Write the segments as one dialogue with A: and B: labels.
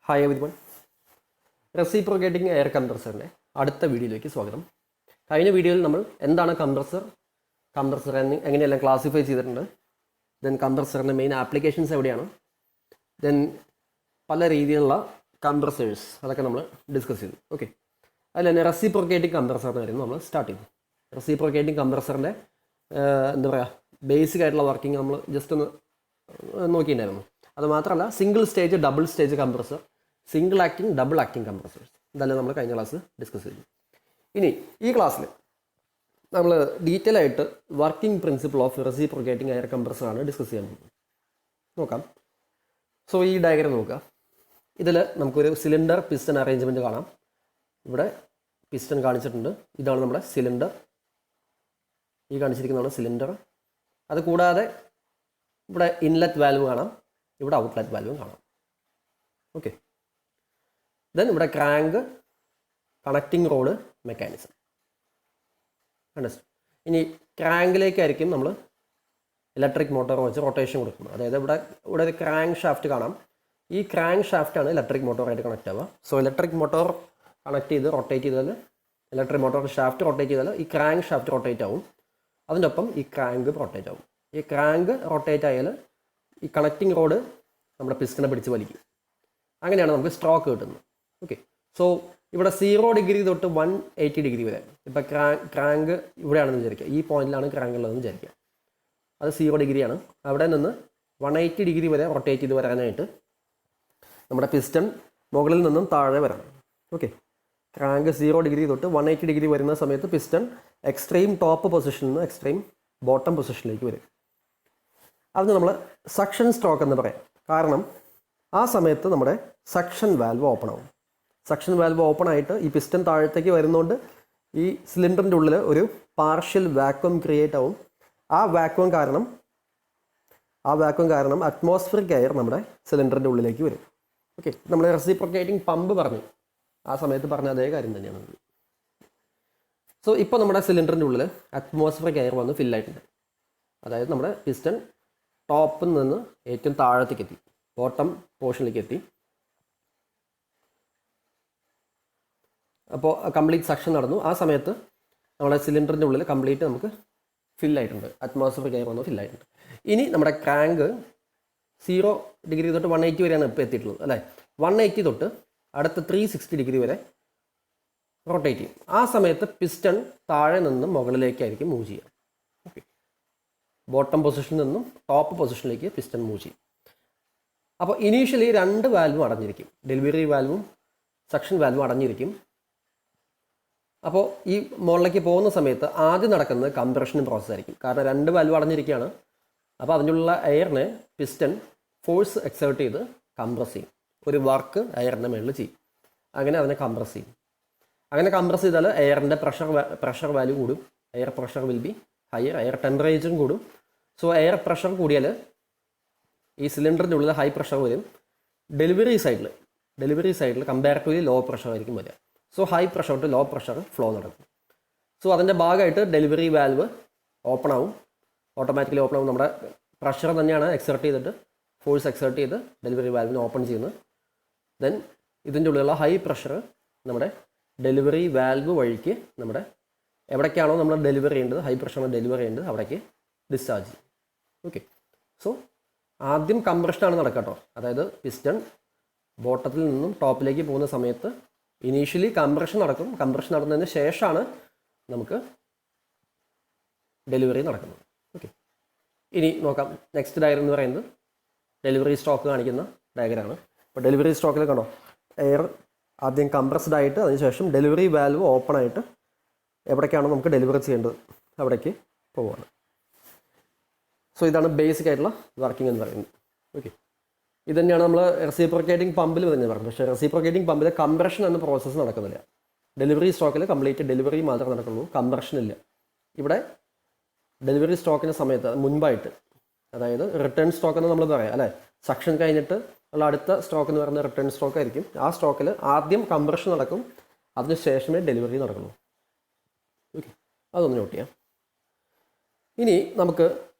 A: Hi everyone. Reciprocating air കംപ്രസറിൻ്റെ അടുത്ത വീഡിയോയിലേക്ക് സ്വാഗതം. കഴിഞ്ഞ വീഡിയോയിൽ നമ്മൾ എന്താണ് കംപ്രസർ എങ്ങനെയെല്ലാം ക്ലാസിഫൈ ചെയ്തിട്ടുണ്ട്, ദെൻ കംപ്രസറിൻ്റെ മെയിൻ ആപ്ലിക്കേഷൻസ് എവിടെയാണ്, ദെൻ പല രീതിയിലുള്ള കംപ്രസേഴ്സ് അതൊക്കെ നമ്മൾ ഡിസ്കസ് ചെയ്തു. ഓക്കെ, അതിൽ തന്നെ റെസിപ്രോക്കേറ്റിംഗ് കംപ്രസറിൻ്റെ കാര്യം നമ്മൾ സ്റ്റാർട്ട് ചെയ്തു. റെസിപ്രോക്കേറ്റിംഗ് കംപ്രസറിൻ്റെ എന്താ പറയുക, ബേസിക് ആയിട്ടുള്ള വർക്കിംഗ് നമ്മൾ ജസ്റ്റ് ഒന്ന് നോക്കിയിട്ടുണ്ടായിരുന്നു. അത് മാത്രമല്ല, single stage, double stage compressor, single acting, double acting compressors, ഇതെല്ലാം നമ്മൾ കഴിഞ്ഞ ക്ലാസ് ഡിസ്കസ് ചെയ്തു. ഇനി ഈ ക്ലാസ്സിൽ നമ്മൾ ഡീറ്റെയിൽ ആയിട്ട് working principle of reciprocating air കംപ്രസറാണ് ഡിസ്കസ് ചെയ്യാൻ പോകുന്നത്. നോക്കാം. സോ ഈ ഡയഗ്രം നോക്കുക. ഇതിൽ നമുക്കൊരു സിലിണ്ടർ പിസ്റ്റൺ അറേഞ്ച്മെൻറ്റ് കാണാം. ഇവിടെ പിസ്റ്റൺ കാണിച്ചിട്ടുണ്ട്. ഇതാണ് നമ്മുടെ സിലിണ്ടർ. ഈ കാണിച്ചിരിക്കുന്നതാണ് സിലിണ്ടർ. അത് കൂടാതെ ഇവിടെ ഇൻലെറ്റ് വാൽവ് കാണാം, ഇവിടെ ഔട്ട്ലെറ്റ് വാൽവും കാണാം. ഓക്കെ, ദെൻ ഇവിടെ crank, connecting road, mechanism. Understand. ഇനി ക്രാങ്കിലേക്കായിരിക്കും നമ്മൾ ഇലക്ട്രിക് മോട്ടോർ വെച്ച് റൊട്ടേഷൻ കൊടുക്കുന്നത്. അതായത് ഇവിടെ ഒരു ക്രാങ്ക് ഷാഫ്റ്റ് കാണാം. ഈ ക്രാങ്ക് ഷാഫ്റ്റാണ് ഇലക്ട്രിക് മോട്ടോറായിട്ട് കണക്ട് ആവുക. സോ ഇലക്ട്രിക് മോട്ടോർ കണക്ട് ചെയ്ത് റൊട്ടേറ്റ് ചെയ്താൽ, ഇലക്ട്രിക് മോട്ടോർ ഷാഫ്റ്റ് റൊട്ടേറ്റ് ചെയ്താൽ ഈ ക്രാങ്ക് ഷാഫ്റ്റ് റൊട്ടേറ്റ് ആവും. അതിൻ്റെ ഒപ്പം ഈ ക്രാങ്ക് റൊട്ടേറ്റ് ആവും. ഈ ക്രാങ്ക് റൊട്ടേറ്റ് ആയാൽ ഈ കണക്റ്റിംഗ് റോഡ് നമ്മുടെ പിസ്റ്റനെ പിടിച്ച് വലിക്കും. അങ്ങനെയാണ് നമുക്ക് സ്ട്രോക്ക് കിട്ടുന്നത്. ഓക്കെ, സോ ഇവിടെ 0 ഡിഗ്രി തൊട്ട് 180 ഡിഗ്രി വരെ. ഇപ്പം ക്രാങ്ക് ഇവിടെയാണെന്ന് വിചാരിക്കുക, ഈ പോയിന്റിലാണ് ക്രാങ്ക് ഉള്ളതെന്ന് വിചാരിക്കുക. അത് 0 ഡിഗ്രിയാണ്. അവിടെ നിന്ന് 180 ഡിഗ്രി വരെ റൊട്ടേറ്റ് ചെയ്ത് വരാനായിട്ട് നമ്മുടെ പിസ്റ്റൺ മുകളിൽ നിന്നും താഴെ വരണം. ഓക്കെ, ക്രാങ്ക് 0 ഡിഗ്രി തൊട്ട് 180 ഡിഗ്രി വരുന്ന സമയത്ത് പിസ്റ്റൺ എക്സ്ട്രീം ടോപ്പ് പൊസിഷനിൽ നിന്ന് എക്സ്ട്രീം ബോട്ടം പൊസിഷനിലേക്ക് വരും. അതിന് നമ്മൾ സക്ഷൻ സ്ട്രോക്ക് എന്ന് പറയാം. കാരണം ആ സമയത്ത് നമ്മുടെ സക്ഷൻ വാൽവ് ഓപ്പൺ ആവും. സക്ഷൻ വാൽവ് ഓപ്പൺ ആയിട്ട് ഈ പിസ്റ്റൺ താഴത്തേക്ക് വരുന്നതുകൊണ്ട് ഈ സിലിണ്ടറിൻ്റെ ഉള്ളിൽ ഒരു പാർഷ്യൽ വാക്വം ക്രിയേറ്റ് ആവും. ആ വാക്വം കാരണം അറ്റ്മോസ്ഫിയറിക് എയർ നമ്മുടെ സിലിണ്ടറിൻ്റെ ഉള്ളിലേക്ക് വരും. ഓക്കെ, നമ്മൾ റെസിപ്രോക്കേറ്റിംഗ് പമ്പ് പറഞ്ഞു, ആ സമയത്ത് പറഞ്ഞ അതേ കാര്യം തന്നെയാണ്. സോ ഇപ്പോൾ നമ്മുടെ സിലിണ്ടറിൻ്റെ ഉള്ളിൽ അറ്റ്മോസ്ഫിയറിക് എയർ വന്ന് ഫില്ലായിട്ടുണ്ട്. അതായത് നമ്മുടെ പിസ്റ്റൺ ടോപ്പിൽ നിന്ന് ഏറ്റവും താഴത്തേക്ക് എത്തി, ബോട്ടം പോർഷനിലേക്ക് എത്തി. അപ്പോൾ കംപ്ലീറ്റ് സക്ഷൻ നടന്നു. ആ സമയത്ത് നമ്മുടെ സിലിണ്ടറിൻ്റെ ഉള്ളിൽ കംപ്ലീറ്റ് നമുക്ക് ഫില്ലായിട്ടുണ്ട്, അറ്റ്മോസ്ഫിയറിക് എയർ വന്ന് ഫില്ലായിട്ടുണ്ട്. ഇനി നമ്മുടെ ക്രാങ്ക് 0 ഡിഗ്രി തൊട്ട് 180 വരെയാണ് ഇപ്പോൾ എത്തിയിട്ടുള്ളത്, അല്ലേ? 180 തൊട്ട് അടുത്ത 360 ഡിഗ്രി വരെ റൊട്ടേറ്റ് ചെയ്യും. ആ സമയത്ത് പിസ്റ്റൺ താഴെ നിന്നും മുകളിലേക്കായിരിക്കും മൂവ് ചെയ്യുക. ഓക്കെ, ബോട്ടം പൊസിഷനിൽ നിന്നും ടോപ്പ് പൊസിഷനിലേക്ക് പിസ്റ്റൺ മൂവ് ചെയ്യും. അപ്പോൾ ഇനീഷ്യലി 2 വാൽവും അടഞ്ഞിരിക്കും, ഡെലിവറി വാൽവും സക്ഷൻ വാൽവും അടഞ്ഞിരിക്കും. അപ്പോൾ ഈ മുകളിലേക്ക് പോകുന്ന സമയത്ത് ആദ്യം നടക്കുന്നത് കംപ്രഷൻ പ്രോസസ് ആയിരിക്കും. കാരണം 2 വാൽവ് അടഞ്ഞിരിക്കുകയാണ്. അപ്പോൾ അതിനുള്ള എയറിനെ പിസ്റ്റൺ ഫോഴ്സ് എക്സേർട്ട് ചെയ്ത് കംപ്രസ് ചെയ്യും, ഒരു വർക്ക് എയറിൻ്റെ മുകളിൽ ചെയ്യും. അങ്ങനെ അതിനെ കംപ്രസ് ചെയ്യും. അങ്ങനെ കംപ്രസ് ചെയ്താൽ എയറിൻ്റെ പ്രഷർ വാല്യൂ കൂടും. Air pressure will be higher, air ടെമ്പറേച്ചറും കൂടും. സോ എയർ പ്രഷർ കൂടിയാൽ ഈ സിലിണ്ടറിൻ്റെ ഉള്ളിൽ ഹൈ പ്രഷർ വരും. ഡെലിവറി സൈഡിൽ കമ്പാരിറ്റീവ്ലി ലോ പ്രഷർ ആയിരിക്കും വരിക. So high pressure to low pressure flow നടക്കും. സോ അതിൻ്റെ ഭാഗമായിട്ട് ഡെലിവറി വാൽവ് ഓപ്പൺ ആവും, ഓട്ടോമാറ്റിക്കലി ഓപ്പൺ ആവും. നമ്മുടെ പ്രഷർ തന്നെയാണ് എക്സേർട്ട് ചെയ്തിട്ട്, ഫോഴ്സ് എക്സേർട്ട് ചെയ്ത് ഡെലിവറി വാൽവിനെ ഓപ്പൺ ചെയ്യുന്നത്. ദെൻ ഇതിൻ്റെ ഉള്ളിലുള്ള ഹൈ പ്രഷർ നമ്മുടെ ഡെലിവറി വാൽവ് വഴിക്ക് നമ്മുടെ എവിടേക്കാണോ നമ്മൾ ഡെലിവറി ചെയ്യേണ്ടത്, ഹൈ പ്രഷറിന് ഡെലിവറി ചെയ്യേണ്ടത്, അവിടേക്ക് ഡിസ്ചാർജ് ചെയ്യും. ഓക്കെ, സോ ആദ്യം കംപ്രഷനാണ് നടക്കട്ടോ. അതായത് പിസ്റ്റൺ ബോട്ടത്തിൽ നിന്നും ടോപ്പിലേക്ക് പോകുന്ന സമയത്ത് ഇനീഷ്യലി കംപ്രഷൻ നടക്കും. കംപ്രഷൻ നടന്നതിന് ശേഷമാണ് നമുക്ക് ഡെലിവറി നടക്കുന്നത്. ഓക്കെ, ഇനി നോക്കാം. നെക്സ്റ്റ് ഡയഗ്രം എന്ന് പറയുന്നത് ഡെലിവറി സ്ട്രോക്ക് കാണിക്കുന്ന ഡയഗ്രാമാണ്. അപ്പോൾ ഡെലിവറി സ്ട്രോക്കിൽ കണ്ടോ, എയർ ആദ്യം കംപ്രസ്ഡ് ആയിട്ട് അതിനുശേഷം ഡെലിവറി വാൽവ് ഓപ്പൺ ആയിട്ട് എവിടേക്കാണോ നമുക്ക് ഡെലിവറി ചെയ്യേണ്ടത് അവിടേക്ക് പോവുകയാണ്. സോ ഇതാണ് ബേസിക് ആയിട്ടുള്ള വർക്കിംഗ് എന്ന് പറയുന്നത്. ഓക്കെ, ഇത് തന്നെയാണ് നമ്മൾ റെസിപ്രോക്കേറ്റിംഗ് പമ്പിൽ തന്നെ പറയുന്നത്. പക്ഷേ റെസിപ്രോക്കേറ്റിംഗ് പമ്പിൽ കംപ്രഷൻ എന്ന പ്രോസസ്സ് നടക്കുന്നില്ല. ഡെലിവറി സ്ട്രോക്കിൽ കംപ്ലീറ്റ് ഡെലിവറി മാത്രമേ നടക്കുള്ളൂ, കംപ്രഷൻ ഇല്ല. ഇവിടെ ഡെലിവറി സ്ട്രോക്കിൻ്റെ സമയത്ത് മുൻപായിട്ട്, അതായത് റിട്ടേൺ സ്ട്രോക്ക് എന്ന് നമ്മൾ പറയാം, അല്ലേ? സക്ഷൻ കഴിഞ്ഞിട്ട് ഉള്ള അടുത്ത സ്ട്രോക്ക് എന്ന് പറയുന്നത് റിട്ടേൺ സ്ട്രോക്ക് ആയിരിക്കും. ആ സ്ട്രോക്കിൽ ആദ്യം കംപ്രഷൻ നടക്കും, അതിന് ശേഷമേ ഡെലിവറി നടക്കുള്ളൂ. ഓക്കെ, അതൊന്ന് നോട്ട് ചെയ്യാം. ഇനി നമുക്ക്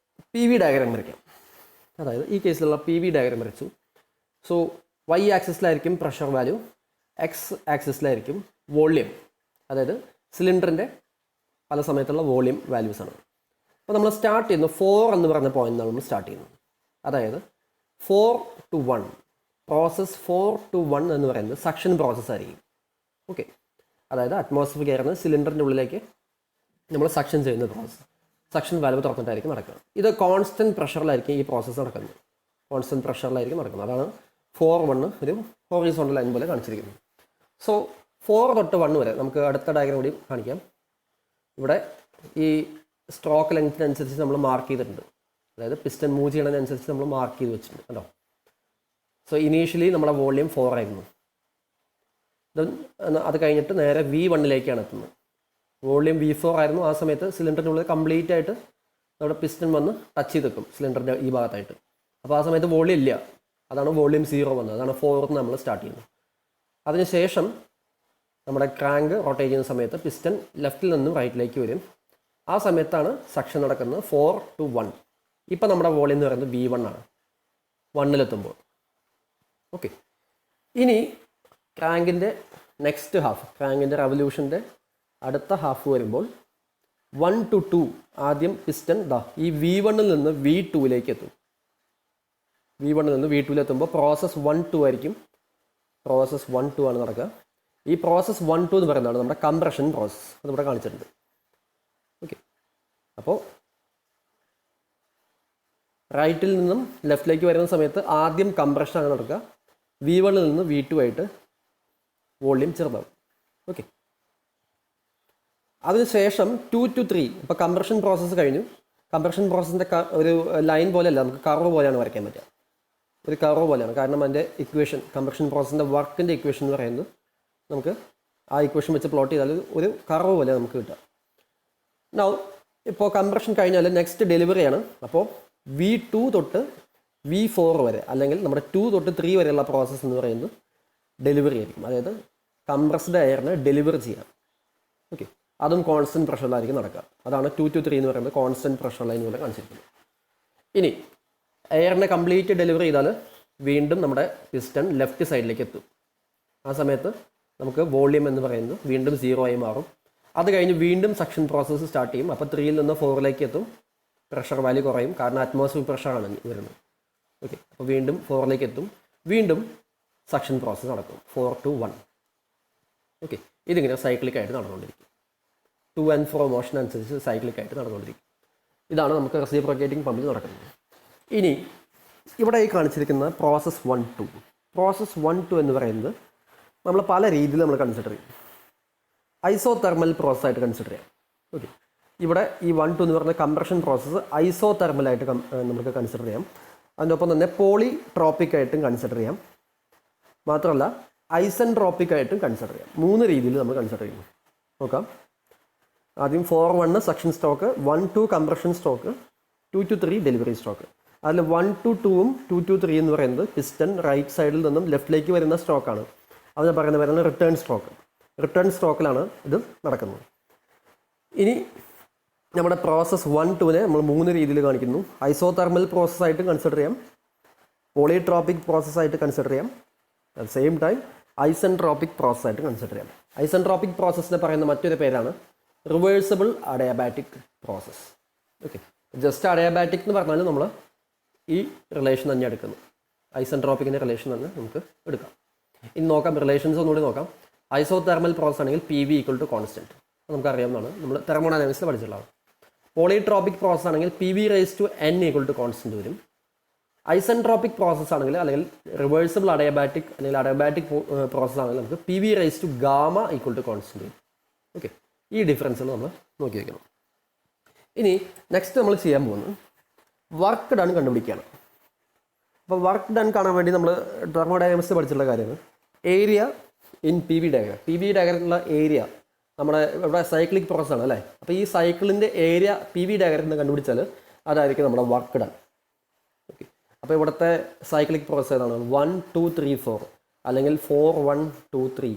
A: PV ഡയഗ്രാം വരയ്ക്കാം. അതായത് ഈ കേസിലുള്ള PV ഡയഗ്രാം വരച്ചു. സോ വൈ ആക്സിസിലായിരിക്കും പ്രഷർ വാല്യൂ, എക്സ് ആക്സിസിലായിരിക്കും വോള്യം, അതായത് സിലിണ്ടറിൻ്റെ പല സമയത്തുള്ള വോള്യം വാല്യൂസാണ്. അപ്പോൾ നമ്മൾ സ്റ്റാർട്ട് ചെയ്യുന്നു 4 എന്ന് പറഞ്ഞ പോയിന്റിലാണ് നമ്മൾ സ്റ്റാർട്ട് ചെയ്യുന്നത്. അതായത് 4 to 1 പ്രോസസ് 4 to 1 എന്ന് പറയുന്നത് സക്ഷൻ പ്രോസസ്സ് ആയിരിക്കും. ഓക്കെ, അതായത് അറ്റ്മോസ്ഫിയർ എയറിന് സിലിണ്ടറിൻ്റെ ഉള്ളിലേക്ക് നമ്മൾ സക്ഷൻ ചെയ്യുന്ന പ്രോസസ്സ്. സക്ഷൻ വാൽവ് തുറന്നിട്ടായിരിക്കും നടക്കുന്നത്. ഇത് കോൺസ്റ്റൻറ്റ് പ്രഷറിലായിരിക്കും ഈ പ്രോസസ്സ് നടക്കുന്നത്. കോൺസ്റ്റൻറ്റ് പ്രഷറിലായിരിക്കും നടക്കുന്നത്. അതാണ് 4-1 ഒരു ഹോറിസോണ്ടൽ ലൈൻ പോലെ കാണിച്ചിരിക്കുന്നത്. സോ 4 തൊട്ട് 1 വരെ നമുക്ക് അടുത്ത ഡയഗ്രം കൂടി കാണിക്കാം. ഇവിടെ ഈ സ്ട്രോക്ക് ലെങ്ത്തിനനുസരിച്ച് നമ്മൾ മാർക്ക് ചെയ്തിട്ടുണ്ട്. അതായത് പിസ്റ്റൺ മൂവ് ചെയ്യണതിനനുസരിച്ച് നമ്മൾ മാർക്ക് ചെയ്ത് വെച്ചിട്ടുണ്ട് കേട്ടോ. സോ ഇനീഷ്യലി നമ്മുടെ വോള്യം 4 ആയിരുന്നു. അത് കഴിഞ്ഞിട്ട് നേരെ V1ലേക്കാണ് എത്തുന്നത്. വോള്യം V4 ആയിരുന്നു. ആ സമയത്ത് സിലിണ്ടറിൻ്റെ ഉള്ളിൽ കംപ്ലീറ്റ് ആയിട്ട് നമ്മുടെ പിസ്റ്റൺ വന്ന് ടച്ച് ചെയ്ത് വെക്കും സിലിണ്ടറിൻ്റെ ഈ ഭാഗത്തായിട്ട്. അപ്പോൾ ആ സമയത്ത് വോള്യം ഇല്ല. അതാണ് വോള്യം 0 വന്നത്. അതാണ് 4 നമ്മൾ സ്റ്റാർട്ട് ചെയ്യുന്നത്. അതിനുശേഷം നമ്മുടെ ക്രാങ്ക് റൊട്ടേറ്റ് ചെയ്യുന്ന സമയത്ത് പിസ്റ്റൺ ലെഫ്റ്റിൽ നിന്നും റൈറ്റിലേക്ക് വരും. ആ സമയത്താണ് സക്ഷൻ നടക്കുന്നത് 4 to 1. ഇപ്പം നമ്മുടെ വോളിയം എന്ന് പറയുന്നത് V1 ആണ് 1-ലെത്തുമ്പോൾ. ഓക്കെ, ഇനി ക്രാങ്കിൻ്റെ നെക്സ്റ്റ് ഹാഫ്, ക്രാങ്കിൻ്റെ റെവല്യൂഷൻ്റെ അടുത്ത ഹാഫ് വരുമ്പോൾ 1 to 2 ആദ്യം പിസ്റ്റൺ ഈ V1-ൽ നിന്ന് V2ലേക്ക് എത്തും. V1-ൽ നിന്ന് V2-ലെത്തുമ്പോൾ പ്രോസസ് 1-2 ആയിരിക്കും. പ്രോസസ് 1-2 ആണ് നടക്കുക. ഈ പ്രോസസ് 1-2 എന്ന് പറയുന്നതാണ് നമ്മുടെ കംപ്രഷൻ പ്രോസസ്സ്. അത് ഇവിടെ കാണിച്ചിട്ടുണ്ട്. ഓക്കെ, അപ്പോൾ റൈറ്റിൽ നിന്നും ലെഫ്റ്റിലേക്ക് വരുന്ന സമയത്ത് ആദ്യം കംപ്രഷനാണ് നടക്കുക. V1-ൽ നിന്ന് V2 ആയിട്ട് വോള്യം ചെറുതാവും. ഓക്കെ, അതിനുശേഷം 2 to 3 ഇപ്പോൾ കംപ്രഷൻ പ്രോസസ്സ് കഴിഞ്ഞു. കംപ്രഷൻ പ്രോസസ്സിൻ്റെ ഒരു ലൈൻ പോലെയല്ല, നമുക്ക് കർവ് പോലെയാണ് വരയ്ക്കാൻ പറ്റുക. ഒരു കർവ് പോലെയാണ്. കാരണം അതിൻ്റെ ഇക്വേഷൻ, കംപ്രഷൻ പ്രോസസ്സിൻ്റെ വർക്കിൻ്റെ ഇക്വേഷൻ എന്ന് പറയുന്നത് നമുക്ക് ആ ഇക്വേഷൻ വെച്ച് പ്ലോട്ട് ചെയ്താൽ ഒരു കർവ് പോലെ നമുക്ക് കിട്ടുക. നൗ ഇപ്പോൾ കംപ്രഷൻ കഴിഞ്ഞാൽ നെക്സ്റ്റ് ഡെലിവറിയാണ്. അപ്പോൾ V2 തൊട്ട് V4 വരെ, അല്ലെങ്കിൽ നമ്മുടെ 2 തൊട്ട് 3 വരെയുള്ള പ്രോസസ്സ് എന്ന് പറയുന്നത് ഡെലിവറി ആയിരിക്കും. അതായത് കംപ്രസ്ഡ് എയറിനെ ഡെലിവർ ചെയ്യാം. ഓക്കെ, അതും കോൺസ്റ്റൻറ്റ് പ്രഷറിലായിരിക്കും നടക്കുക. അതാണ് 2 to 3 എന്ന് പറയുന്നത് കോൺസ്റ്റൻറ്റ് പ്രഷർ ലൈൻ പോലെ കാണിച്ചിരിക്കുന്നത്. ഇനി എയറിനെ കംപ്ലീറ്റ് ഡെലിവറി ചെയ്താൽ വീണ്ടും നമ്മുടെ പിസ്റ്റൺ ലെഫ്റ്റ് സൈഡിലേക്ക് എത്തും. ആ സമയത്ത് നമുക്ക് വോള്യം എന്ന് പറയുന്നത് വീണ്ടും 0 ആയി മാറും. അത് കഴിഞ്ഞ് വീണ്ടും സക്ഷൻ പ്രോസസ്സ് സ്റ്റാർട്ട് ചെയ്യും. അപ്പോൾ 3-ൽ നിന്ന് 4-ലേക്ക് എത്തും. പ്രഷർ വാല്യൂ കുറയും, കാരണം അറ്റ്മോസ്ഫിയർ പ്രഷറാണ് വരുന്നത്. ഓക്കെ, അപ്പോൾ വീണ്ടും 4-ലേക്ക് എത്തും. വീണ്ടും സക്ഷൻ പ്രോസസ്സ് നടക്കും 4 to 1. ഓക്കെ, ഇതിങ്ങനെ സൈക്ലിക്കായിട്ട് നടന്നുകൊണ്ടിരിക്കും. 2 and 4 മോഷൻ അനുസരിച്ച് സൈക്ലിക്കായിട്ട് നടന്നുകൊണ്ടിരിക്കും. ഇതാണ് നമുക്ക് റെസിപ്രോക്കേറ്റിംഗ് പമ്പിൽ നടക്കുന്നത്. ഇനി ഇവിടെ ഈ കാണിച്ചിരിക്കുന്ന പ്രോസസ് 1-2. പ്രോസസ് 1-2 എന്ന് പറയുന്നത് നമ്മൾ പല രീതിയിൽ നമ്മൾ കൺസിഡർ ചെയ്യും. ഐസോതെർമൽ പ്രോസസ്സായിട്ട് കൺസിഡർ ചെയ്യാം. ഓക്കെ, ഇവിടെ ഈ 1-2 എന്ന് പറയുന്ന കംപ്രഷൻ പ്രോസസ്സ് ഐസോതെർമലായിട്ട് നമുക്ക് കൺസിഡർ ചെയ്യാം. അതിനൊപ്പം തന്നെ പോളിട്രോപ്പിക്കായിട്ടും കൺസിഡർ ചെയ്യാം. മാത്രമല്ല ഐസെൻട്രോപ്പിക്കായിട്ടും കൺസിഡർ ചെയ്യാം. 3 രീതിയിൽ നമ്മൾ കൺസിഡർ ചെയ്യുന്നു. നോക്കാം. ആദ്യം 4-1 suction stock, 1-2 compression stock, 2 to 3 delivery stock. അതിൽ 1 to 2-ഉം 2 to 3 എന്ന് പറയുന്നത് പിസ്റ്റൺ റൈറ്റ് സൈഡിൽ നിന്നും ലെഫ്റ്റിലേക്ക് വരുന്ന സ്റ്റോക്കാണ്. അത് പറയുന്ന പേരാണ് റിട്ടേൺ സ്റ്റോക്ക്. റിട്ടേൺ സ്റ്റോക്കിലാണ് ഇത് നടക്കുന്നത്. ഇനി നമ്മുടെ പ്രോസസ് 1-2-നെ നമ്മൾ 3 രീതിയിൽ കാണിക്കുന്നു. ഐസോതെർമൽ പ്രോസസ്സായിട്ട് കൺസിഡർ ചെയ്യാം, പോളിട്രോപ്പിക് പ്രോസസ്സായിട്ട് കൺസിഡർ ചെയ്യാം, അറ്റ് സെയിം ടൈം ഐസെൻട്രോപ്പിക് പ്രോസസ്സായിട്ട് കൺസിഡർ ചെയ്യാം. ഐസെൻട്രോപ്പിക് പ്രോസസ്സിനെ പറയുന്ന മറ്റൊരു പേരാണ് reversible adiabatic process. Okay, just adiabatic എന്ന് പറഞ്ഞാൽ നമ്മൾ ഈ റിലേഷൻ തന്നെ എടുക്കുന്നു. ഐസെൻട്രോപ്പിക്കിൻ്റെ റിലേഷൻ തന്നെ നമുക്ക് എടുക്കാം. ഇനി നോക്കാം, റിലേഷൻസ് ഒന്നുകൂടി നോക്കാം. ഐസോതെർമൽ പ്രോസസ് ആണെങ്കിൽ PV = കോൺസ്റ്റൻറ്റ്, നമുക്കറിയാവുന്നതാണ്, നമ്മൾ തെർമോഡൈനാമിക്സിൽ പഠിച്ചിട്ടുള്ളതാണ്. പോളിട്രോപ്പിക് പ്രോസസ് ആണെങ്കിൽ PV⁻n = കോൺസ്റ്റൻറ്റ് വരും. ഐസെൻട്രോപ്പിക് പ്രോസസ് ആണെങ്കിൽ, അല്ലെങ്കിൽ റിവേഴ്സിബിൾ അഡയാബാറ്റിക് അല്ലെങ്കിൽ അഡയാബാറ്റിക് പ്രോസസ് ആണെങ്കിൽ നമുക്ക് PV⁻γ = കോൺസ്റ്റൻറ്റ് വരും. ഓക്കെ, ഈ ഡിഫറൻസുകൾ നമ്മൾ നോക്കി വയ്ക്കണം. ഇനി നെക്സ്റ്റ് നമ്മൾ ചെയ്യാൻ പോകുന്നത് വർക്ക് ഡൺ കണ്ടുപിടിക്കുകയാണ്. അപ്പോൾ വർക്ക് ഡൺ കാണാൻ വേണ്ടി നമ്മൾ തെർമോഡൈനാമിക്സ് പഠിച്ചിട്ടുള്ള കാര്യമാണ് area in PV diagram. PV ഡയഗ്രത്തിലുള്ള ഏരിയ നമ്മുടെ ഇവിടെ സൈക്ലിക് പ്രോസസ്സാണ് അല്ലേ. അപ്പോൾ ഈ സൈക്കിളിൻ്റെ ഏരിയ PV ഡയഗ്രത്തിൽ നിന്ന് കണ്ടുപിടിച്ചാൽ അതായിരിക്കും നമ്മുടെ വർക്ക് ഡൺ. ഓക്കെ, അപ്പോൾ ഇവിടുത്തെ സൈക്ലിക് പ്രോസസ്സ് ഏതാണ്? 1 2 3 4 അല്ലെങ്കിൽ 4 1 2 3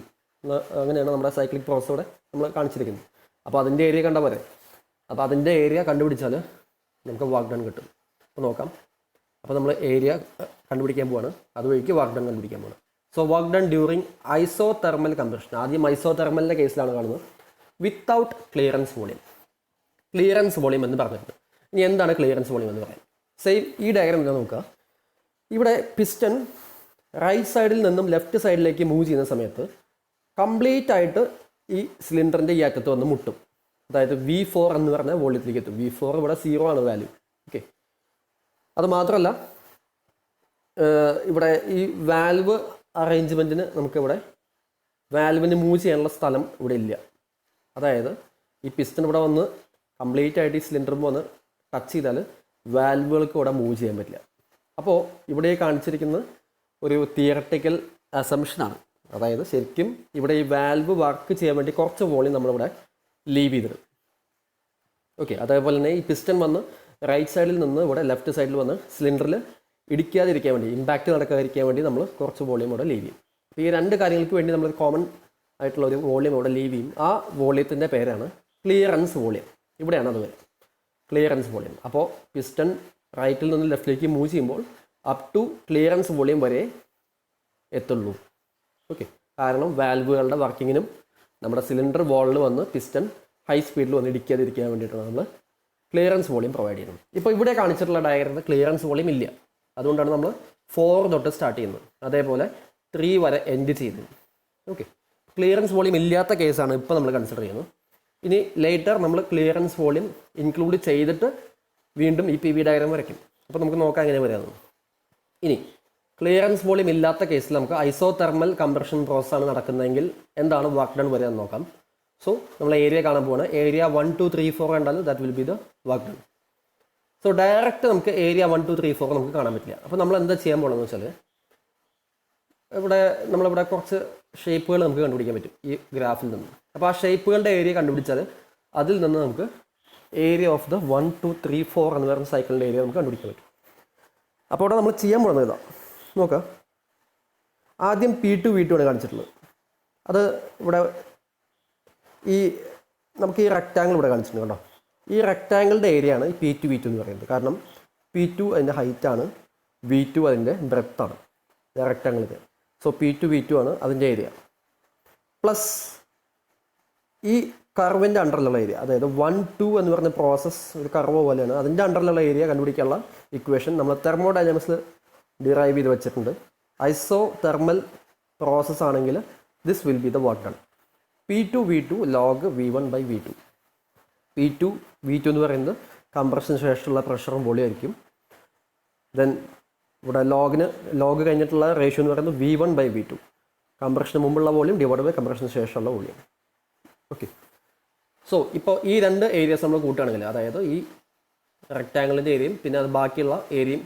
A: അങ്ങനെയാണ് നമ്മുടെ സൈക്ലിക് പ്രോസസ്സ് ഇവിടെ നമ്മൾ കാണിച്ചിരിക്കുന്നത്. അപ്പോൾ അതിൻ്റെ ഏരിയ കണ്ടാൽ പോരെ. അപ്പോൾ അതിൻ്റെ ഏരിയ കണ്ടുപിടിച്ചാൽ നമുക്ക് വർക്ക് ഡൺ കിട്ടും. അപ്പോൾ നോക്കാം. അപ്പോൾ നമ്മൾ ഏരിയ കണ്ടുപിടിക്കാൻ പോവാണ്, അതുവഴിക്ക് വർക്ക് ഡൺ കണ്ടുപിടിക്കാൻ പോവാണ്. So work done during isothermal compression. ആദ്യം ഐസോതെർമലിൻ്റെ കേസിലാണ് കാണുന്നത്. Without clearance volume. Clearance volume എന്ന് പറഞ്ഞിട്ടുണ്ട്. ഇനി എന്താണ് ക്ലിയറൻസ് വോളിയം എന്ന് പറയാം? സെയിം ഈ ഡയഗ്രാം എന്താ നോക്കുക. ഇവിടെ പിസ്റ്റൺ റൈറ്റ് സൈഡിൽ നിന്നും ലെഫ്റ്റ് സൈഡിലേക്ക് മൂവ് ചെയ്യുന്ന സമയത്ത് കംപ്ലീറ്റ് ആയിട്ട് ഈ സിലിണ്ടറിൻ്റെ ഈ അറ്റത്ത് വന്ന് മുട്ടും. അതായത് V4 എന്ന് പറഞ്ഞ വോളിയത്തിലേക്ക് എത്തും. V4 ഇവിടെ 0 ആണ് വാല്യൂ. ഓക്കെ, അത് മാത്രമല്ല ഇവിടെ ഈ വാൽവ് അറേഞ്ച്മെൻറ്റിന് നമുക്കിവിടെ വാൽവിന് മൂവ് ചെയ്യാനുള്ള സ്ഥലം ഇവിടെ ഇല്ല. അതായത് ഈ പിസ്റ്റൺ ഇവിടെ വന്ന് കംപ്ലീറ്റ് ആയിട്ട് ഈ സിലിണ്ടറിൽ വന്ന് ടച്ച് ചെയ്താൽ വാൽവുകൾക്ക് ഇവിടെ മൂവ് ചെയ്യാൻ പറ്റില്ല. അപ്പോൾ ഇവിടെ കാണിച്ചിരിക്കുന്ന ഒരു തിയറട്ടിക്കൽ അസംഷനാണ്. അതായത് ശരിക്കും ഇവിടെ ഈ വാൽവ് വർക്ക് ചെയ്യാൻ വേണ്ടി കുറച്ച് വോളിയം നമ്മളിവിടെ ലീവ് ചെയ്തിടും. ഓക്കെ, അതേപോലെ തന്നെ ഈ പിസ്റ്റൺ വന്ന് റൈറ്റ് സൈഡിൽ നിന്ന് ഇവിടെ ലെഫ്റ്റ് സൈഡിൽ വന്ന് സിലിണ്ടറിൽ ഇടിക്കാതിരിക്കാൻ വേണ്ടി, ഇമ്പാക്റ്റ് നടക്കാതിരിക്കാൻ വേണ്ടി നമ്മൾ കുറച്ച് വോളിയം ഇവിടെ ലീവ് ചെയ്യും. അപ്പോൾ ഈ രണ്ട് കാര്യങ്ങൾക്ക് വേണ്ടി നമ്മൾ കോമൺ ആയിട്ടുള്ള ഒരു വോളിയം ഇവിടെ ലീവ് ചെയ്യും. ആ വോളിയത്തിൻ്റെ പേരാണ് ക്ലിയറൻസ് വോളിയം. ഇവിടെയാണ് അത് വരും, ക്ലിയറൻസ് വോളിയം. അപ്പോൾ പിസ്റ്റൺ റൈറ്റിൽ നിന്ന് ലെഫ്റ്റിലേക്ക് മൂവ് ചെയ്യുമ്പോൾ അപ് ടു ക്ലിയറൻസ് വോളിയം വരെ എത്തുള്ളൂ. ഓക്കെ, കാരണം വാൽവുകളുടെ വർക്കിങ്ങിനും നമ്മുടെ സിലിണ്ടർ വാളിൽ വന്ന് പിസ്റ്റൺ ഹൈ സ്പീഡിൽ വന്ന് ഇടിക്കാതിരിക്കാൻ വേണ്ടിയിട്ടാണ് നമ്മൾ ക്ലിയറൻസ് വോളിയം പ്രൊവൈഡ് ചെയ്യുന്നത്. ഇപ്പോൾ ഇവിടെ കാണിച്ചിട്ടുള്ള ഡയഗ്രത്തിൽ ക്ലിയറൻസ് വോളിയം ഇല്ല. അതുകൊണ്ടാണ് നമ്മൾ 4 തൊട്ട് സ്റ്റാർട്ട് ചെയ്യുന്നത്, അതേപോലെ 3 വരെ എൻഡ് ചെയ്യുന്നത്. ഓക്കെ, ക്ലിയറൻസ് വോളിയം ഇല്ലാത്ത കേസാണ് ഇപ്പോൾ നമ്മൾ കൺസിഡർ ചെയ്യുന്നത്. ഇനി ലേറ്റർ നമ്മൾ ക്ലിയറൻസ് വോളിയം ഇൻക്ലൂഡ് ചെയ്തിട്ട് വീണ്ടും ഈ PV ഡയഗ്രാം വരയ്ക്കും. അപ്പോൾ നമുക്ക് നോക്കാം എങ്ങനെ വരാമെന്ന്. ഇനി ക്ലിയറൻസ് വോളിയം ഇല്ലാത്ത കേസിൽ നമുക്ക് ഐസോതെർമൽ കംപ്രഷൻ പ്രോസസ്സാണ് നടക്കുന്നതെങ്കിൽ എന്താണ് വർക്ക് ഡൺ വരിക എന്ന് നോക്കാം. സോ നമ്മൾ ഏരിയ കാണാൻ പോവാണ്. ഏരിയ 1, 2, 3, 4 കണ്ടാൽ that will be the work done. So direct നമുക്ക് ഏരിയ 1, 2, 3, 4 നമുക്ക് കാണാൻ പറ്റില്ല. അപ്പോൾ നമ്മൾ എന്താ ചെയ്യാൻ പോകണമെന്ന് വെച്ചാൽ നമ്മളിവിടെ കുറച്ച് ഷേപ്പുകൾ നമുക്ക് കണ്ടുപിടിക്കാൻ പറ്റും ഈ ഗ്രാഫിൽ നിന്ന്. അപ്പോൾ ആ ഷേപ്പുകളുടെ ഏരിയ കണ്ടുപിടിച്ചാൽ അതിൽ നിന്ന് നമുക്ക് ഏരിയ ഓഫ് ദ 1, 2, 3, 4 എന്ന് പറയുന്ന സൈക്കിളിൻ്റെ ഏരിയ നമുക്ക് കണ്ടുപിടിക്കാൻ പറ്റും. അപ്പോൾ ഇവിടെ നമ്മൾ ചെയ്യാൻ പോകുന്നത് ഇതാണ്. നോക്കുക, ആദ്യം P2 V2 ആണ് കാണിച്ചിട്ടുള്ളത്. അത് ഇവിടെ ഈ നമുക്ക് ഈ റെക്റ്റാങ്കിൾ ഇവിടെ കാണിച്ചിട്ടുണ്ട് കേട്ടോ. ഈ റെക്റ്റാങ്കിളിൻ്റെ ഏരിയ ആണ് ഈ P2 V2 എന്ന് പറയുന്നത്. കാരണം P2 അതിൻ്റെ ഹൈറ്റാണ്, V2 അതിൻ്റെ ബ്രെത്താണ് റെക്റ്റാങ്കിളിൻ്റെ. സോ P2 V2 ആണ് അതിൻ്റെ ഏരിയ. പ്ലസ് ഈ കർവിൻ്റെ അണ്ടറിലുള്ള ഏരിയ, അതായത് 1, 2 എന്ന് പറഞ്ഞ പ്രോസസ്സ് ഒരു കർവ് പോലെയാണ്. അതിൻ്റെ അണ്ടറിലുള്ള ഏരിയ കണ്ടുപിടിക്കാനുള്ള ഇക്വേഷൻ നമ്മൾ തെർമോഡൈനാമിക്സിൽ ഡിറൈവ് ചെയ്ത് വെച്ചിട്ടുണ്ട്. ഐസോ തെർമൽ പ്രോസസ് ആണെങ്കിൽ this will be the work done. P2 V2 log V1 by V2. P2 V2 എന്ന് പറയുന്നത് കംപ്രഷന് ശേഷമുള്ള പ്രഷറും വോളിയം ആയിരിക്കും. ദെൻ ഇവിടെ ലോഗ് കഴിഞ്ഞിട്ടുള്ള റേഷ്യോ എന്ന് പറയുന്നത് V1 ബൈ V2. കംപ്രഷന് മുമ്പുള്ള വോളിയം ഡിവൈഡ് ബൈ കംപ്രഷന് ശേഷമുള്ള വോളിയം. ഓക്കെ, സോ ഇപ്പോൾ ഈ രണ്ട് ഏരിയസ് നമ്മൾ കൂട്ടുകയാണെങ്കിൽ, അതായത് ഈ റെക്റ്റാങ്കിളിൻ്റെ ഏരിയയും പിന്നെ അത് ബാക്കിയുള്ള ഏരിയയും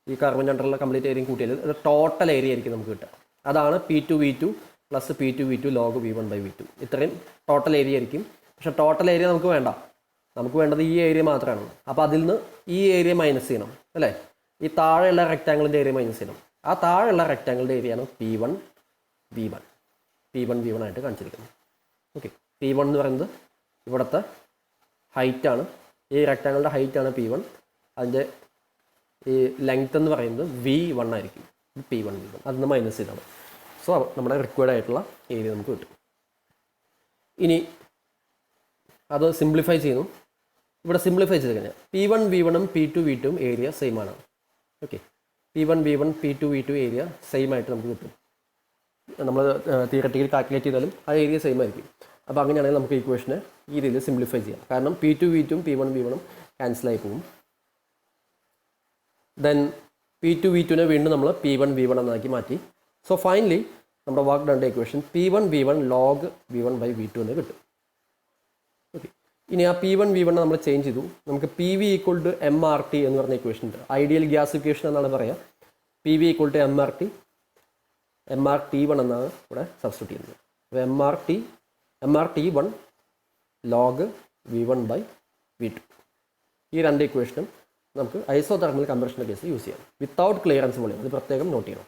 A: ഈ കർവിൻ്റെ അണ്ടറുള്ള കംപ്ലീറ്റ് ഏരിയയും കൂട്ടിയാൽ അത് ടോട്ടൽ ഏരിയ ആയിരിക്കും നമുക്ക് കിട്ടുക. അതാണ് P2 V2 plus P2 V2 log V1 by V2. ഇത്രയും ടോട്ടൽ ഏരിയ ആയിരിക്കും. പക്ഷേ ടോട്ടൽ ഏരിയ നമുക്ക് വേണ്ട, നമുക്ക് വേണ്ടത് ഈ ഏരിയ മാത്രമാണ്. അപ്പോൾ അതിൽ നിന്ന് ഈ ഏരിയ മൈനസ് ചെയ്യണം അല്ലേ. ഈ താഴെയുള്ള റെക്റ്റാങ്കിളിൻ്റെ ഏരിയ മൈനസ് ചെയ്യണം. ആ താഴെയുള്ള റെക്റ്റാങ്കിളിൻ്റെ ഏരിയയാണ് P1 V1 ആയിട്ട് കാണിച്ചിരിക്കുന്നത്. ഓക്കെ, P1 എന്ന് പറയുന്നത് ഇവിടുത്തെ ഹൈറ്റാണ്, ഈ റെക്റ്റാങ്കിളിൻ്റെ ഹൈറ്റാണ് P1. അതിൻ്റെ ഈ ലെങ്ത് എന്ന് പറയുന്നത് V1 ആയിരിക്കും. P1 V1 അതിന് മൈനസ് ചെയ്താണ്. സോ നമ്മുടെ റിക്വയർഡ് ആയിട്ടുള്ള ഏരിയ നമുക്ക് കിട്ടും. ഇനി അത് സിംപ്ലിഫൈ ചെയ്യുന്നു. ഇവിടെ സിംപ്ലിഫൈ ചെയ്ത് കഴിഞ്ഞാൽ P1 V1ഉം P2 V2ഉം ഏരിയ സെയിം ആണ്. Okay, P1 V1 P2 V2 area same ആയിട്ട് നമുക്ക് കിട്ടും. നമ്മൾ തിയററ്റിക്കലി കാൽക്കുലേറ്റ് ചെയ്താലും ആ ഏരിയ സെയിം ആയിരിക്കും. അപ്പോൾ അങ്ങനെയാണെങ്കിൽ നമുക്ക് ഇക്വേഷനെ ഈ രീതിയിൽ സിംപ്ലിഫൈ ചെയ്യാം. കാരണം P2 V2ഉം P1 V1ഉം ക്യാൻസലായി പോകും. ദെൻ P2 V2നെ വീണ്ടും നമ്മൾ P1 V1 എന്നാക്കി മാറ്റി. സോ ഫൈനലി നമ്മുടെ work done equation P1 V1 log V1 by V2 എന്ന് കിട്ടും. ഓക്കെ, ഇനി ആ P1 V1 നമ്മൾ ചേഞ്ച് ചെയ്തു. നമുക്ക് PV ഈക്വൾ ടു MRT എന്ന് പറഞ്ഞ ഇക്വേഷൻ ഉണ്ട്. ഐഡിയൽ ഗ്യാസ് ഇക്വേഷൻ എന്നാണ് പറയുക. PV ഈക്വൾ ടു MRT1 എന്നാണ് ഇവിടെ സബ്സ്റ്റിറ്റ്യൂട്ട് ചെയ്യുന്നത്. അപ്പോൾ MRT1 log V1 by V2. ഈ രണ്ട് ഇക്വേഷനും നമുക്ക് ഐസോതെർമൽ കംപ്രഷൻ്റെ കേസ് യൂസ് ചെയ്യാം വിത്തൗട്ട് ക്ലിയറൻസ് വോളിയം. അത് പ്രത്യേകം നോട്ട് ചെയ്യണം.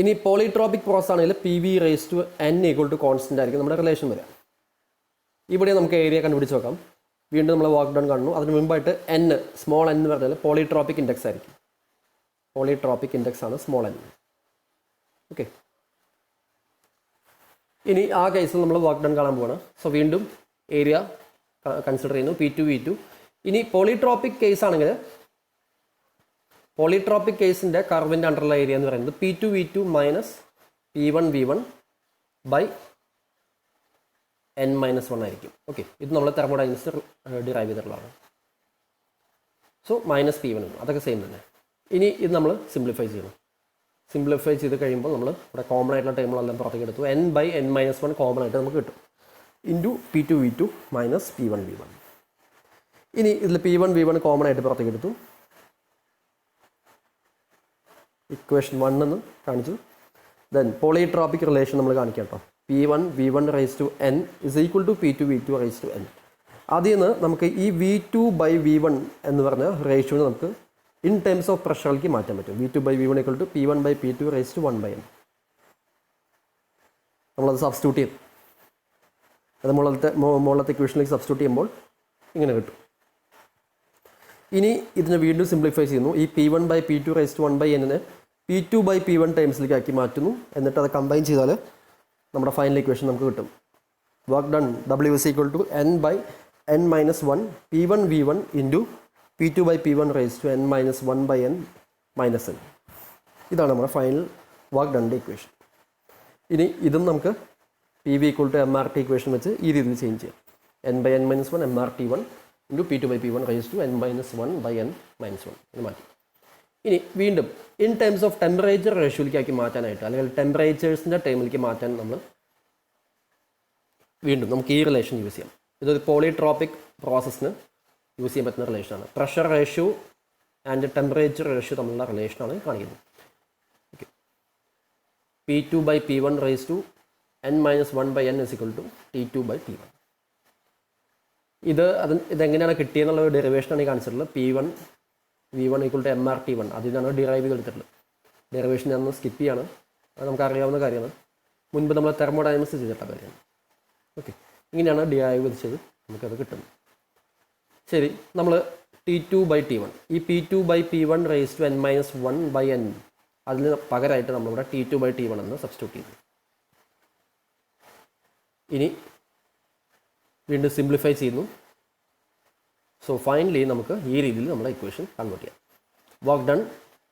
A: ഇനി പോളിട്രോപിക് പ്രോസസ് ആണെങ്കിൽ PV raise to N equal to constant ആയിരിക്കും നമ്മുടെ റിലേഷൻ വരിക. ഇവിടെ നമുക്ക് ഏരിയ കണ്ടുപിടിച്ച് നോക്കാം. വീണ്ടും നമ്മൾ വർക്ക് ഡൺ കാണുന്നു. അതിന് മുമ്പായിട്ട് സ്മോൾ n എന്ന് പറഞ്ഞാൽ പോളിട്രോപിക് ഇൻഡെക്സ് ആയിരിക്കും. പോളിട്രോപിക് ഇൻഡെക്സ് ആണ് സ്മോൾ n. ഓക്കെ, ഇനി ആ കേസിൽ നമ്മൾ വർക്ക് ഡൺ കാണാൻ പോവാണ്. സോ വീണ്ടും ഏരിയ കൺസിഡർ ചെയ്യുന്നു, P2 V2. ഇനി പോളിട്രോപ്പിക് കേസ് ആണെങ്കിൽ പോളിട്രോപ്പിക് കേസിൻ്റെ കർവിൻ്റെ അണ്ടറുള്ള ഏരിയ എന്ന് പറയുന്നത് P2 V2 minus P1 V1 by n-1 ആയിരിക്കും. ഓക്കെ, ഇത് നമ്മൾ തെർമോഡൈനാമിക്സ് ഡിറൈവ് ചെയ്തിട്ടുള്ളതാണ്. സോ മൈനസ് P1 അതൊക്കെ സെയിം തന്നെ. ഇനി ഇത് നമ്മൾ സിംപ്ലിഫൈ ചെയ്യണം. സിംപ്ലിഫൈ ചെയ്ത് കഴിയുമ്പോൾ നമ്മൾ ഇവിടെ കോമൺ ആയിട്ടുള്ള ടേമുകളെല്ലാം പുറത്തേക്ക് എടുത്തു. n/n-1 കോമൺ ആയിട്ട് നമുക്ക് കിട്ടും. Into P2 V2 minus P1 V1. ഇനി ഇതിൽ P1 V1 കോമൺ ആയിട്ട് പുറത്തേക്ക് എടുത്തു. ഇക്വേഷൻ 1 എന്ന് കാണിച്ചു. ദെൻ പോളിട്രോപ്പിക് റിലേഷൻ നമ്മൾ കാണിക്കാം കേട്ടോ. P1 V1 raise to n is equal to P2 V2 raise to n. അതിൽ നിന്ന് നമുക്ക് ഈ V2 ബൈ V1 എന്ന് പറഞ്ഞ റേഷ്യോന് നമുക്ക് ഇൻ ടേംസ് ഓഫ് പ്രഷറിലേക്ക് മാറ്റാൻ പറ്റും. V2 by V1 equal to P1 by P2 raise to 1/n. നമ്മളത് സബ്സ്റ്റിറ്റ്യൂട്ട് ചെയ്യും. അത് മുകളിലത്തെ ഇക്വേഷനിലേക്ക് സബ്സ്റ്റിറ്റ്യൂട്ട് ചെയ്യുമ്പോൾ ഇങ്ങനെ കിട്ടും. ഇനി ഇതിനെ വീണ്ടും സിംപ്ലിഫൈ ചെയ്യുന്നു. ഈ P1 by P2 raise to 1/n P2 by P1 ടൈംസിലേക്ക് ആക്കി മാറ്റുന്നു. എന്നിട്ട് അത് കമ്പൈൻ ചെയ്താൽ നമ്മുടെ ഫൈനൽ ഇക്വേഷൻ നമുക്ക് കിട്ടും. Work done W is equal to n/n-1 P1 V1 into P2 by P1 raise to n-1/n minus n. ഇതാണ് നമ്മുടെ ഫൈനൽ വർക്ക് ഡണ്ണിൻ്റെ ഇക്വേഷൻ. ഇനി ഇതും നമുക്ക് PV equal to MRT equation വെച്ച് ഈ രീതിയിൽ ചേഞ്ച് ചെയ്യാം. n/n-1 MRT1 into P2 by P1 raise to n-1/n-1 എന്ന് മാറ്റി. ഇനി വീണ്ടും ഇൻ ടേംസ് ഓഫ് ടെമ്പറേച്ചർ റേഷ്യോയിലേക്ക് മാറ്റാനായിട്ട്, അല്ലെങ്കിൽ ടെമ്പറേച്ചേഴ്സിൻ്റെ ടൈമിലേക്ക് മാറ്റാൻ നമ്മൾ വീണ്ടും നമുക്ക് ഈ റിലേഷൻ യൂസ് ചെയ്യാം. ഇതൊരു പോളിട്രോപ്പിക് പ്രോസസ്സിന് യൂസ് ചെയ്യാൻ പറ്റുന്ന റിലേഷനാണ്. Pressure ratio and temperature ratio തമ്മിലുള്ള റിലേഷനാണ് കാണിക്കുന്നത്. Okay, P2 by P1 raise to n-1/n is equal to T2 by T1. ഇതെങ്ങനെയാണ് കിട്ടിയെന്നുള്ള ഡെറിവേഷനാണ് ഈ കാണിച്ചിട്ടുള്ളത്. P1 V1 equal to MRT1 അതിൽ നിന്നാണ് ഡിറൈവ് ചെയ്തെടുത്തിട്ടുള്ളത്. ഡെറിവേഷൻ ഞാൻ സ്കിപ്പ് ചെയ്യാണ്, അത് നമുക്ക് അറിയാവുന്ന കാര്യമാണ്. മുൻപ് നമ്മൾ തെർമോഡൈനാമിക്സ് ചെയ്തിട്ടുള്ള കാര്യമാണ്. ഓക്കെ, ഇങ്ങനെയാണ് ഡിറൈവ് ചെയ്ത് നമുക്കത് കിട്ടുന്നത്. ശരി, നമ്മൾ T2 ബൈ T1 ഈ P2 by P1 raise to n-1/n അതിന് പകരമായിട്ട് നമ്മളിവിടെ T2 ബൈ T1 എന്ന് സബ്സ്റ്റിറ്റ്യൂട്ട് ചെയ്തു. ഇനി വീണ്ടും സിംപ്ലിഫൈ ചെയ്യുന്നു. സോ ഫൈനലി നമുക്ക് ഈ രീതിയിൽ നമ്മുടെ ഇക്വേഷൻ കൺവേർട്ട് ചെയ്യാം. Work done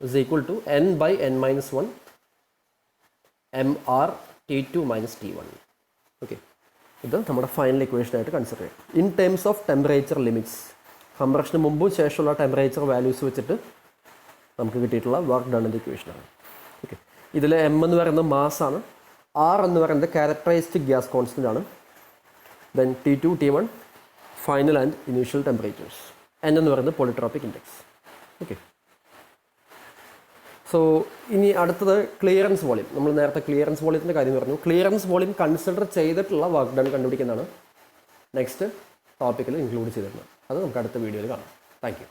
A: is equal to n/n-1 MR T2 minus T1. Okay, ഇത് നമ്മുടെ ഫൈനൽ ഇക്വേഷനായിട്ട് കൺസിഡർ ചെയ്യാം. In terms of temperature limits, കംപ്രഷന് മുമ്പും ശേഷമുള്ള ടെമ്പറേച്ചർ വാല്യൂസ് വെച്ചിട്ട് നമുക്ക് കിട്ടിയിട്ടുള്ള വർക്ക് ഡണ്ണിൻ്റെ ഇക്വേഷനാണ്. ഓക്കെ, ഇതിൽ M എന്ന് പറയുന്നത് മാസ്സാണ്, R എന്ന് പറയുന്നത് ക്യാരക്ടറൈസ്റ്റിക് ഗ്യാസ് കോൺസ്റ്റൻ്റ് ആണ്. Then T2 T1 final and initial temperatures, N എന്ന് പറയുന്നത് പോളിട്രോപ്പിക് ഇൻഡെക്സ്. ഓക്കെ, സോ ഇനി അടുത്തത് ക്ലിയറൻസ് വോളിയം. നമ്മൾ നേരത്തെ ക്ലിയറൻസ് വോളിയത്തിൻ്റെ കാര്യം പറഞ്ഞു. ക്ലിയറൻസ് വോളിയം കൺസിഡർ ചെയ്തിട്ടുള്ള വർക്ക് ഡൺ കണ്ടുപിടിക്കുന്നതാണ് നെക്സ്റ്റ് ടോപ്പിക്കിൽ ഇൻക്ലൂഡ് ചെയ്തിരുന്നത്. അത് നമുക്ക് അടുത്ത വീഡിയോയിൽ കാണാം. Thank you.